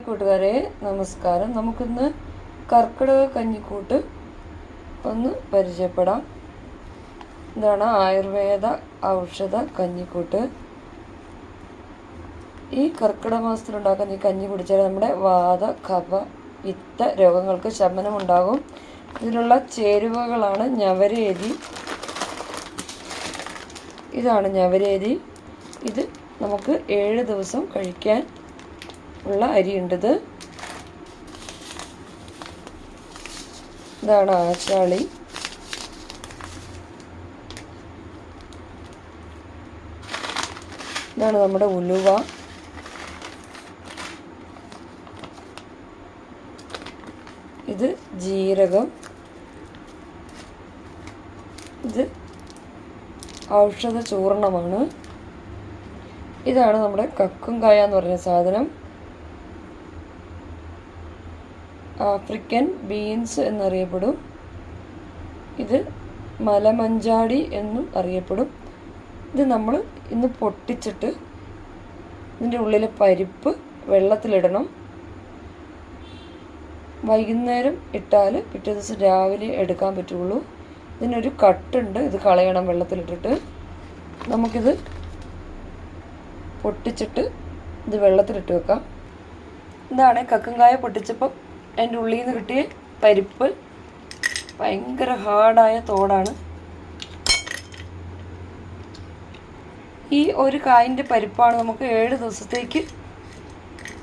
കൂട്ടുകാരെ നമസ്കാരം. നമുക്കിന്ന് കർക്കിടക കഞ്ഞിക്കൂട്ട് ഒന്ന് പരിചയപ്പെടാം. ഇതാണ് ആയുർവേദ ഔഷധ കഞ്ഞിക്കൂട്ട്. ഈ കർക്കിടക മാസത്തിലുണ്ടാക്കുന്ന ഈ കഞ്ഞി കുടിച്ചാൽ നമ്മുടെ വാത, കഫ, പിത്ത രോഗങ്ങൾക്ക് ശമനമുണ്ടാകും. ഇതിലുള്ള ചേരുവകളാണ് ഞവരേരി. ഇതാണ് ഞവരേരി. ഇത് നമുക്ക് 7 ദിവസം കഴിക്കാൻ ഉള്ള അരിയുണ്ടത്. ഇതാണ് ആശാളി. ഇതാണ് നമ്മുടെ ഉലുവ. ഇത് ജീരകം. ഇത് ഔഷധ ചൂർണമാണ്. ഇതാണ് നമ്മുടെ കക്കുംകായ എന്ന് പറഞ്ഞ സാധനം. ആഫ്രിക്കൻ ബീൻസ് എന്നറിയപ്പെടും. ഇത് മലമഞ്ചാടി എന്നും അറിയപ്പെടും. ഇത് നമ്മൾ ഇന്ന് പൊട്ടിച്ചിട്ട് ഇതിൻ്റെ ഉള്ളിലെ പരിപ്പ് വെള്ളത്തിലിടണം. വൈകുന്നേരം ഇട്ടാൽ പിറ്റേ ദിവസം രാവിലെ എടുക്കാൻ പറ്റുള്ളൂ. ഇതിനൊരു കട്ടുണ്ട്, ഇത് കളയണം വെള്ളത്തിലിട്ടിട്ട്. നമുക്കിത് പൊട്ടിച്ചിട്ട് ഇത് വെള്ളത്തിലിട്ട് വെക്കാം. ഇതാണ് കക്കുംകായ പൊട്ടിച്ചപ്പം അതിൻ്റെ ഉള്ളിൽ നിന്ന് കിട്ടിയ പരിപ്പ്. ഭയങ്കര ഹാർഡായ തോടാണ്. ഈ ഒരു കായിൻ്റെ പരിപ്പാണ് നമുക്ക് 7 ദിവസത്തേക്ക്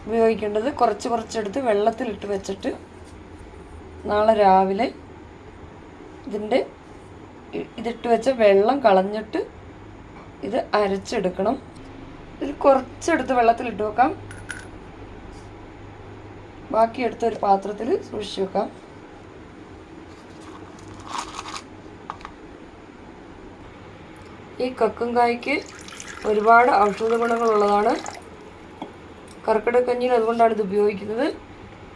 ഉപയോഗിക്കേണ്ടത്. കുറച്ചെടുത്ത് വെള്ളത്തിലിട്ട് വെച്ചിട്ട് നാളെ രാവിലെ ഇതിട്ട് വെച്ച വെള്ളം കളഞ്ഞിട്ട് ഇത് അരച്ചെടുക്കണം. ഇതിൽ കുറച്ചെടുത്ത് വെള്ളത്തിലിട്ട് വെക്കാം. ബാക്കി എടുത്തൊരു പാത്രത്തിൽ സൂക്ഷിച്ച് വെക്കാം. ഈ കക്കുംകായ്ക്ക് ഒരുപാട് ഔഷധ ഗുണങ്ങളുള്ളതാണ്. കർക്കിടകക്കഞ്ഞിയിൽ അതുകൊണ്ടാണ് ഇത് ഉപയോഗിക്കുന്നത്.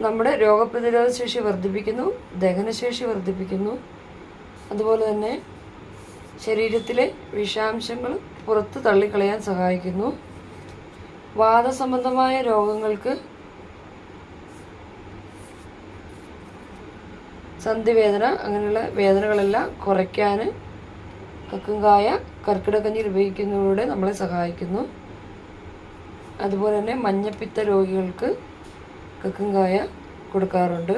നമ്മുടെ രോഗപ്രതിരോധ ശേഷി വർദ്ധിപ്പിക്കുന്നു, ദഹനശേഷി വർദ്ധിപ്പിക്കുന്നു. അതുപോലെ തന്നെ ശരീരത്തിലെ വിഷാംശങ്ങൾ പുറത്ത് തള്ളിക്കളയാൻ സഹായിക്കുന്നു. വാതസംബന്ധമായ രോഗങ്ങൾക്ക്, സന്ധിവേദന, അങ്ങനെയുള്ള വേദനകളെല്ലാം കുറയ്ക്കാൻ കക്കുംകായ കർക്കിടകക്കഞ്ഞിയിൽ ഉപയോഗിക്കുന്നതിലൂടെ നമ്മളെ സഹായിക്കുന്നു. അതുപോലെ തന്നെ മഞ്ഞപ്പിത്ത രോഗികൾക്ക് കക്കുംകായ കൊടുക്കാറുണ്ട്.